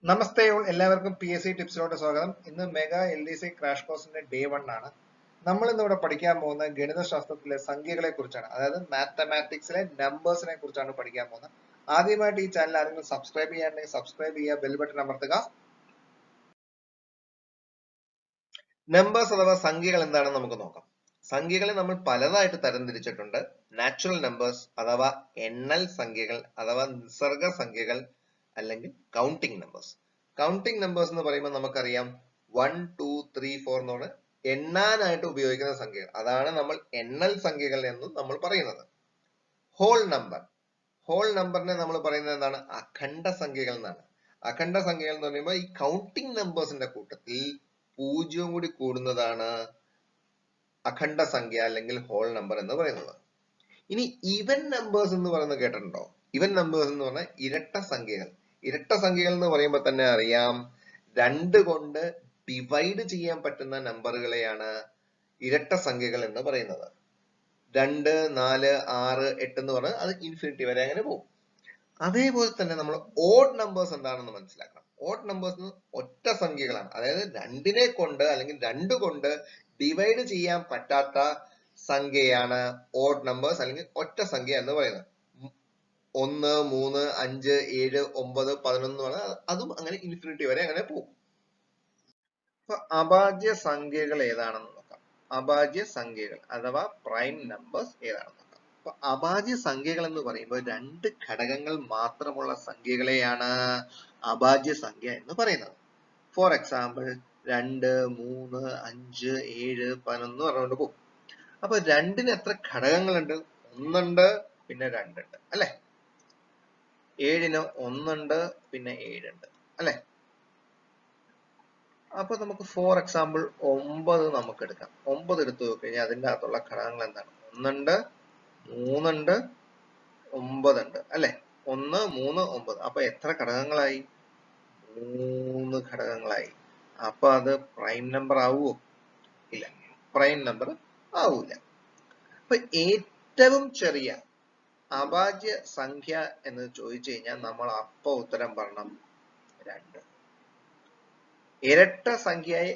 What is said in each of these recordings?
നമസ്തേ എല്ലാവർക്കും PSC ടിപ്സിലോട്ട് സ്വാഗതം. ഇന്ന് മെഗാ LDC ക്രാഷ് കോഴ്സിന്റെ ഡേ 1 ആണ്. നമ്മൾ ഇന്ന് ഇവിടെ പഠിക്കാൻ പോകുന്ന ഗണിതശാസ്ത്രത്തിലെ സംഖ്യകളെ കുറിച്ചാണ്. അതായത് മാത്തമാറ്റിക്സിലെ നമ്പേഴ്സിനെ കുറിച്ചാണ് പഠിക്കാൻ പോകുന്നത്. ആദ്യമായിട്ട് ഈ ചാനൽ ആരെങ്കിലും സബ്സ്ക്രൈബ് ചെയ്യാനുണ്ടെങ്കിൽ സബ്സ്ക്രൈബ് ചെയ്യുക, ബെൽ ബട്ടൺ അമർത്തുക. നമ്പേഴ്സ് അഥവാ സംഖ്യകൾ എന്താണെന്ന് നമുക്ക് നോക്കാം. സംഖ്യകളെ നമ്മൾ പലതായിട്ട് തരംതിരിച്ചിട്ടുണ്ട്. നാച്ചുറൽ നമ്പേഴ്സ് അഥവാ എണ്ണൽ സംഖ്യകൾ അഥവാ നിസർഗ സംഖ്യകൾ അല്ലെങ്കിൽ കൗണ്ടിങ് നമ്പേഴ്സ്. കൗണ്ടിങ് നമ്പേഴ്സ് എന്ന് പറയുമ്പോൾ നമുക്കറിയാം 1, 2, 3, 4 എന്നാണ് എണ്ണാനായിട്ട് ഉപയോഗിക്കുന്ന സംഖ്യകൾ. അതാണ് നമ്മൾ എണ്ണൽ സംഖ്യകൾ എന്നും നമ്മൾ പറയുന്നത്. ഹോൾ നമ്പറിനെ നമ്മൾ പറയുന്നത് എന്താണ്? അഖണ്ഡ സംഖ്യകൾ എന്നാണ്. അഖണ്ഡ സംഖ്യകൾ എന്ന് പറയുമ്പോൾ ഈ കൗണ്ടിങ് നമ്പേഴ്സിന്റെ കൂട്ടത്തിൽ 0 കൂടി കൂടുന്നതാണ് അഖണ്ഡ സംഖ്യ അല്ലെങ്കിൽ ഹോൾ നമ്പർ എന്ന് പറയുന്നത്. ഇനി ഈവൻ നമ്പേഴ്സ് എന്ന് പറയുന്നത് കേട്ടിട്ടുണ്ടോ? ഈവൻ നമ്പേഴ്സ് എന്ന് പറഞ്ഞാൽ ഇരട്ട സംഖ്യകൾ. ഇരട്ട സംഖ്യകൾ എന്ന് പറയുമ്പോൾ തന്നെ അറിയാം 2 കൊണ്ട് ഡിവൈഡ് ചെയ്യാൻ പറ്റുന്ന നമ്പറുകളെയാണ് ഇരട്ട സംഖ്യകൾ എന്ന് പറയുന്നത്. 2, 4, 6, 8 എന്ന് പറഞ്ഞാൽ അത് ഇൻഫിനിറ്റി വരെ അങ്ങനെ പോകും. അതേപോലെ തന്നെ നമ്മൾ ഓഡ് നമ്പേഴ്സ് എന്താണെന്ന് മനസ്സിലാക്കണം. ഓഡ് നമ്പേഴ്സ് ഒറ്റ സംഖ്യകളാണ്. അതായത് 2നെ കൊണ്ട് അല്ലെങ്കിൽ 2 കൊണ്ട് ഡിവൈഡ് ചെയ്യാൻ പറ്റാത്ത സംഖ്യയാണ് ഓഡ് നമ്പേഴ്സ് അല്ലെങ്കിൽ ഒറ്റ സംഖ്യ എന്ന് പറയുന്നത്. 1, 3, 5, 7, 9, 11 എന്ന് പറഞ്ഞാൽ അതും അങ്ങനെ ഇൻഫിനിറ്റി വരെ അങ്ങനെ പോകും. അപ്പൊ അഭാജ്യ സംഖ്യകൾ ഏതാണെന്ന് നോക്കാം. അഭാജ്യ സംഖ്യകൾ അഥവാ പ്രൈം നമ്പേഴ്സ് ഏതാണെന്ന് നോക്കാം. അപ്പൊ അഭാജ്യ സംഖ്യകൾ എന്ന് പറയുമ്പോൾ 2 ഘടകങ്ങൾ മാത്രമുള്ള സംഖ്യകളെയാണ് അഭാജ്യ സംഖ്യ എന്ന് പറയുന്നത്. ഫോർ എക്സാമ്പിൾ 2, 3, 5, 7, 11 പറഞ്ഞുകൊണ്ട് പോകും. അപ്പൊ 2ന് എത്ര ഘടകങ്ങളുണ്ട്? 1 ഉണ്ട്, പിന്നെ 2 ഉണ്ട് അല്ലെ. 7ന് 1 ഉണ്ട്, പിന്നെ 7 ഉണ്ട് അല്ലെ. അപ്പൊ നമുക്ക് ഫോർ എക്സാമ്പിൾ 9 നമുക്ക് എടുക്കാം. 9 എടുത്തു നോക്കിക്കഴിഞ്ഞാൽ അതിന്റെ അകത്തുള്ള ഘടകങ്ങൾ എന്താണ്? 1 ഉണ്ട്, 3 ഉണ്ട്, 9 ഉണ്ട് അല്ലെ. 1, 3, 9. അപ്പൊ എത്ര ഘടകങ്ങളായി? 3 ഘടകങ്ങളായി. അപ്പൊ അത് പ്രൈം നമ്പർ ആവുമോ? ഇല്ല, പ്രൈം നമ്പർ ആവൂല. അപ്പൊ ഏറ്റവും ചെറിയ അഭാജ്യ സംഖ്യ എന്ന് ചോദിച്ചു കഴിഞ്ഞാൽ നമ്മൾ അപ്പൊ ഉത്തരം പറയണം 2. ഇരട്ട സംഖ്യയായ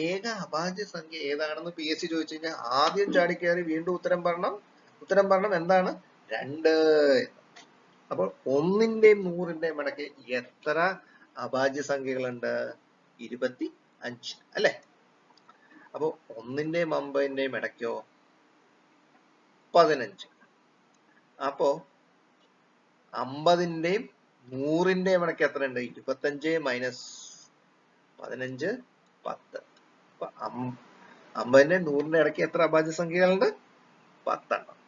ഏക അഭാജ്യ സംഖ്യ ഏതാണെന്ന് PSC ചോദിച്ചു കഴിഞ്ഞാൽ ആദ്യം ചാടിക്കയറി വീണ്ടും ഉത്തരം പറയണം എന്താണ്? 2. അപ്പോൾ 1ന്റെയും 100ന്റെയും ഇടയ്ക്ക് എത്ര അഭാജ്യ സംഖ്യകളുണ്ട്? 25 അല്ലെ. അപ്പൊ 1ന്റെയും 50ന്റെയും ഇടയ്ക്കോ 15. അപ്പോ 50ന്റെയും 100ന്റെയും ഇടയ്ക്ക് എത്ര ഉണ്ട്? 25 മൈനസ് 15, 10. അപ്പൊ 50ന്റെയും 100ന്റെയും ഇടയ്ക്ക് എത്ര അഭാജ്യ സംഖ്യകളുണ്ട്? 10 എണ്ണം.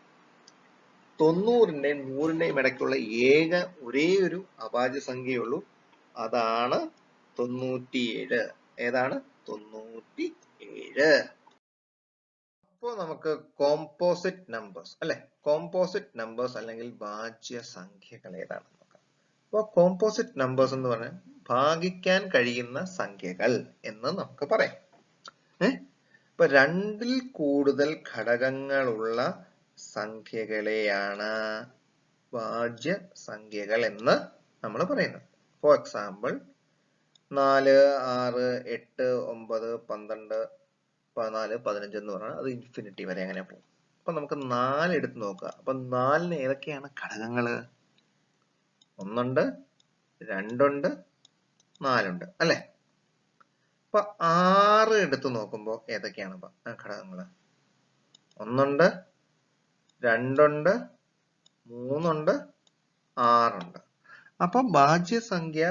90ന്റെയും 100ന്റെയും ഇടയ്ക്കുള്ള ഒരേ ഒരു അഭാജ്യ സംഖ്യയുള്ളൂ. അതാണ് 97. ഏതാണ്? 97. അപ്പോ നമുക്ക് കോമ്പോസിറ്റ് നമ്പേഴ്സ് അല്ലെ, കോമ്പോസിറ്റ് നമ്പേഴ്സ് അല്ലെങ്കിൽ ഭാജ്യ സംഖ്യകൾ ഏതാണെന്ന് നോക്കാം. അപ്പൊ കോമ്പോസിറ്റ് നമ്പേഴ്സ് എന്ന് പറഞ്ഞാൽ ഭാഗിക്കാൻ കഴിയുന്ന സംഖ്യകൾ എന്ന് നമുക്ക് പറയാം. ഇപ്പൊ 2ൽ കൂടുതൽ ഘടകങ്ങളുള്ള സംഖ്യകളെയാണ് ഭാജ്യ സംഖ്യകൾ എന്ന് നമ്മൾ പറയുന്നത്. ഫോർ എക്സാമ്പിൾ 4, 6, 8, 9, 12, 14, 15 എന്ന് പറഞ്ഞാൽ അത് ഇൻഫിനിറ്റി വരെ അങ്ങനെ പോകും. അപ്പൊ നമുക്ക് 4 എടുത്ത് നോക്കുക. അപ്പൊ 4ന് ഏതൊക്കെയാണ് ഘടകങ്ങള്? 1 ഉണ്ട്, 2 ഉണ്ട്, 4 ഉണ്ട് അല്ലെ. അപ്പൊ 6 എടുത്ത് നോക്കുമ്പോ ഏതൊക്കെയാണ് ഘടകങ്ങള്? 1 ഉണ്ട്, 2 ഉണ്ട്, 3 ഉണ്ട്, 6 ഉണ്ട്. അപ്പൊ ഭാജ്യസംഖ്യ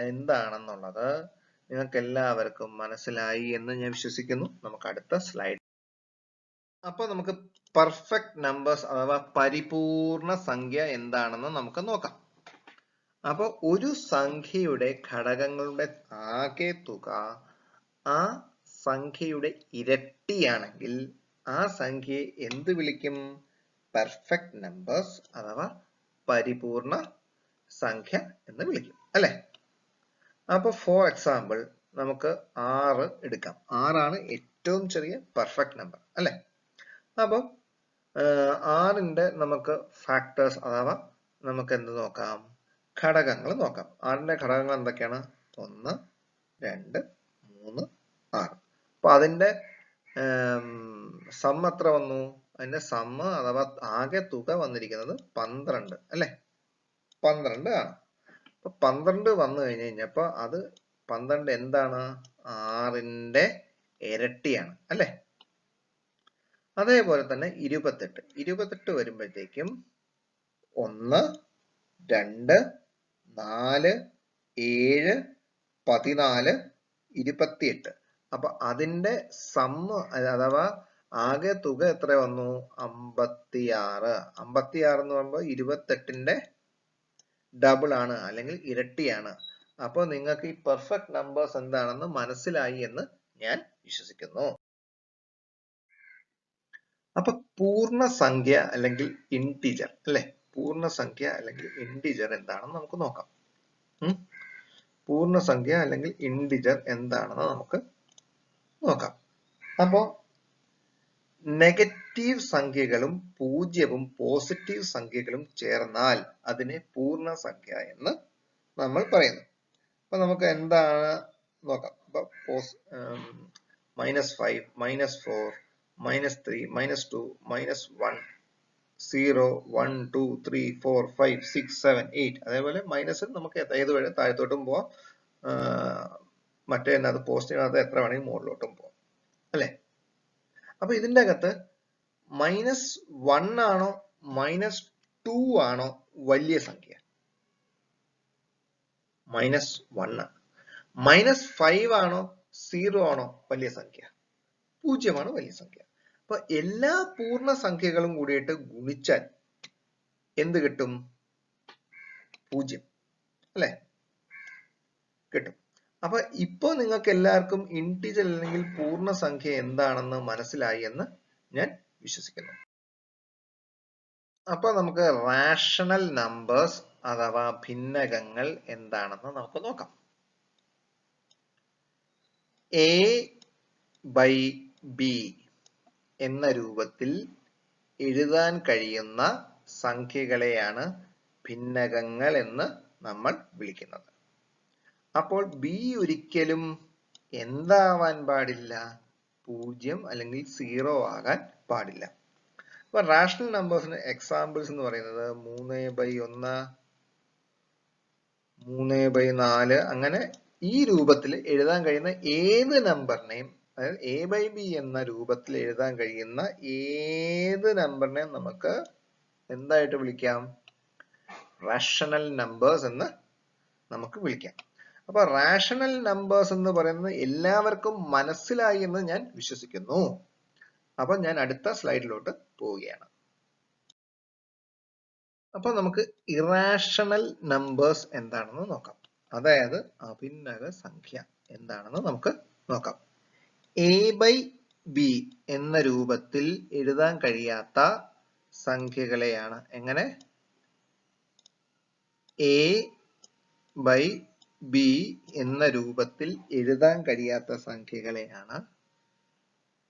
എന്താണെന്നുള്ളത് നിങ്ങൾക്ക് എല്ലാവർക്കും മനസ്സിലായി എന്ന് ഞാൻ വിശ്വസിക്കുന്നു. നമുക്ക് അടുത്ത സ്ലൈഡ്. അപ്പൊ നമുക്ക് പെർഫെക്റ്റ് നമ്പേഴ്സ് അഥവാ പരിപൂർണ സംഖ്യ എന്താണെന്ന് നമുക്ക് നോക്കാം. അപ്പൊ ഒരു സംഖ്യയുടെ ഘടകങ്ങളുടെ ആകെ തുക ആ സംഖ്യയുടെ ഇരട്ടിയാണെങ്കിൽ ആ സംഖ്യയെ എന്ത് വിളിക്കും? പെർഫെക്റ്റ് നമ്പേഴ്സ് അഥവാ പരിപൂർണ സംഖ്യ എന്ന് വിളിക്കും അല്ലെ. അപ്പൊ ഫോർ എക്സാമ്പിൾ നമുക്ക് 6 എടുക്കാം. 6 ആണ് ഏറ്റവും ചെറിയ പെർഫെക്റ്റ് നമ്പർ അല്ലെ. അപ്പൊ 6ന്റെ നമുക്ക് ഫാക്ടേഴ്സ് അഥവാ നമുക്ക് എന്ത് നോക്കാം? ഘടകങ്ങൾ നോക്കാം. 6ന്റെ ഘടകങ്ങൾ എന്തൊക്കെയാണ്? 1, 2, 3, 6. അപ്പൊ അതിന്റെ സം എത്ര വന്നു? അതിന്റെ സം അഥവാ ആകെ തുക വന്നിരിക്കുന്നത് 12 അല്ലെ? 12 ആണ്. അപ്പൊ 12 വന്നു കഴിഞ്ഞപ്പോ അത് 12 എന്താണ്? 6ന്റെ ഇരട്ടിയാണ് അല്ലെ? അതേപോലെ തന്നെ 28 വരുമ്പോഴത്തേക്കും 1, 2, 4, 7, 14, 28. അപ്പൊ അതിന്റെ സം അഥവാ ആകെ തുക എത്ര വന്നു? 56. 56 എന്ന് പറയുമ്പോൾ 28ന്റെ ഡബിൾ ആണ് അല്ലെങ്കിൽ ഇരട്ടിയാണ്. അപ്പൊ നിങ്ങൾക്ക് ഈ പെർഫെക്റ്റ് നമ്പേഴ്സ് എന്താണെന്ന് മനസ്സിലായി എന്ന് ഞാൻ വിശ്വസിക്കുന്നു. അപ്പൊ പൂർണ്ണസംഖ്യ അല്ലെങ്കിൽ ഇന്റിജർ അല്ലെ? പൂർണ്ണസംഖ്യ അല്ലെങ്കിൽ ഇന്റിജർ എന്താണെന്ന് നമുക്ക് നോക്കാം. പൂർണ്ണസംഖ്യ അല്ലെങ്കിൽ ഇന്റിജർ എന്താണെന്ന് നമുക്ക് നോക്കാം. അപ്പോ നെഗറ്റീവ് സംഖ്യകളും പൂജ്യവും പോസിറ്റീവ് സംഖ്യകളും ചേർന്നാൽ അതിനെ പൂർണ്ണസംഖ്യ എന്ന് നമ്മൾ പറയുന്നു. അപ്പൊ നമുക്ക് എന്താണ് നോക്കാം. അപ്പൊ -5, -4, -3, -2, -1, 0, 1, 2, 3, 4, 5, 6, 7, 8. അതേപോലെ മൈനസ് നമുക്ക് ഏത് വഴി താഴത്തോട്ടും പോവാം, മറ്റേ പോസിറ്റീവിനകത്ത് എത്ര വേണമെങ്കിൽ മുകളിലോട്ടും പോവാം അല്ലെ? അപ്പൊ ഇതിന്റെ അകത്ത് -1 ആണോ -2 ആണോ വലിയ സംഖ്യ? -1. -5 ആണോ 0 ആണോ വലിയ സംഖ്യ? 0 ആണ് വലിയ സംഖ്യ. അപ്പൊ എല്ലാ പൂർണ്ണ സംഖ്യകളും കൂടിയിട്ട് ഗുണിച്ചാൽ എന്ത് കിട്ടും? 0 അല്ലെ? കിട്ടും. അപ്പൊ ഇപ്പൊ നിങ്ങൾക്ക് എല്ലാവർക്കും ഇന്റിജർ അല്ലെങ്കിൽ പൂർണ്ണസംഖ്യ എന്താണെന്ന് മനസ്സിലായി എന്ന് ഞാൻ വിശ്വസിക്കുന്നു. അപ്പൊ നമുക്ക് റാഷണൽ നമ്പേഴ്സ് അഥവാ ഭിന്നകങ്ങൾ എന്താണെന്ന് നമുക്ക് നോക്കാം. a/b എന്ന രൂപത്തിൽ എഴുതാൻ കഴിയുന്ന സംഖ്യകളെയാണ് ഭിന്നകങ്ങൾ എന്ന് നമ്മൾ വിളിക്കുന്നത്. അപ്പോൾ b ഒരിക്കലും എന്താവാൻ പാടില്ല? 0 അല്ലെങ്കിൽ 0 ആകാൻ പാടില്ല. അപ്പൊ റാഷണൽ നമ്പേഴ്സിന് എക്സാമ്പിൾസ് എന്ന് പറയുന്നത് 3/1, 3/4 അങ്ങനെ ഈ രൂപത്തിൽ എഴുതാൻ കഴിയുന്ന ഏത് നമ്പറിനെയും, അതായത് a/b എന്ന രൂപത്തിൽ എഴുതാൻ കഴിയുന്ന ഏത് നമ്പറിനെയും നമുക്ക് എന്തായിട്ട് വിളിക്കാം? റാഷണൽ നമ്പേഴ്സ് എന്ന് നമുക്ക് വിളിക്കാം. അപ്പൊ റാഷണൽ നമ്പേഴ്സ് എന്ന് പറയുന്നത് എല്ലാവർക്കും മനസ്സിലായി എന്ന് ഞാൻ വിശ്വസിക്കുന്നു. അപ്പൊ ഞാൻ അടുത്ത സ്ലൈഡിലോട്ട് പോവുകയാണ്. അപ്പൊ നമുക്ക് ഇറാഷണൽ നമ്പേഴ്സ് എന്താണെന്ന് നോക്കാം. അതായത് അഭിന്നക സംഖ്യ എന്താണെന്ന് നമുക്ക് നോക്കാം. a/b എന്ന രൂപത്തിൽ എഴുതാൻ കഴിയാത്ത സംഖ്യകളെയാണ് എങ്ങനെ? a/b എന്ന രൂപത്തിൽ എഴുതാൻ കഴിയാത്ത സംഖ്യകളെയാണ്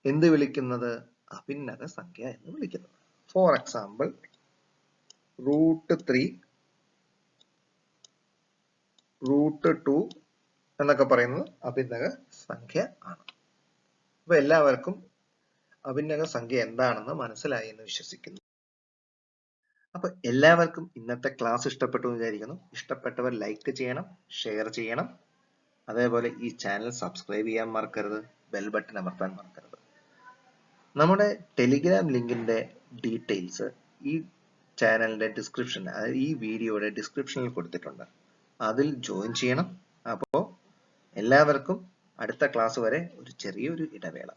എന്ത് വിളിക്കുന്നത്? അഭിന്നക സംഖ്യ എന്ന് വിളിക്കുന്നത്. ഫോർ എക്സാമ്പിൾ √3, √2 എന്നൊക്കെ പറയുന്നത് അഭിന്നക സംഖ്യ ആണ്. അപ്പൊ എല്ലാവർക്കും അഭിന്നക സംഖ്യ എന്താണെന്ന് മനസ്സിലായി എന്ന് വിശ്വസിക്കുന്നു. അപ്പൊ എല്ലാവർക്കും ഇന്നത്തെ ക്ലാസ് ഇഷ്ടപ്പെട്ടു എന്ന് വിചാരിക്കുന്നു. ഇഷ്ടപ്പെട്ടവർ ലൈക്ക് ചെയ്യണം, ഷെയർ ചെയ്യണം. അതേപോലെ ഈ ചാനൽ സബ്സ്ക്രൈബ് ചെയ്യാൻ മറക്കരുത്, ബെൽ ബട്ടൺ അമർത്താൻ മറക്കരുത്. നമ്മുടെ ടെലിഗ്രാം ലിങ്കിന്റെ ഡീറ്റെയിൽസ് ഈ ചാനലിന്റെ ഡിസ്ക്രിപ്ഷൻ, അതായത് ഈ വീഡിയോയുടെ ഡിസ്ക്രിപ്ഷനിൽ കൊടുത്തിട്ടുണ്ട്. അതിൽ ജോയിൻ ചെയ്യണം. അപ്പോൾ എല്ലാവർക്കും അടുത്ത ക്ലാസ് വരെ ഒരു ചെറിയൊരു ഇടവേള.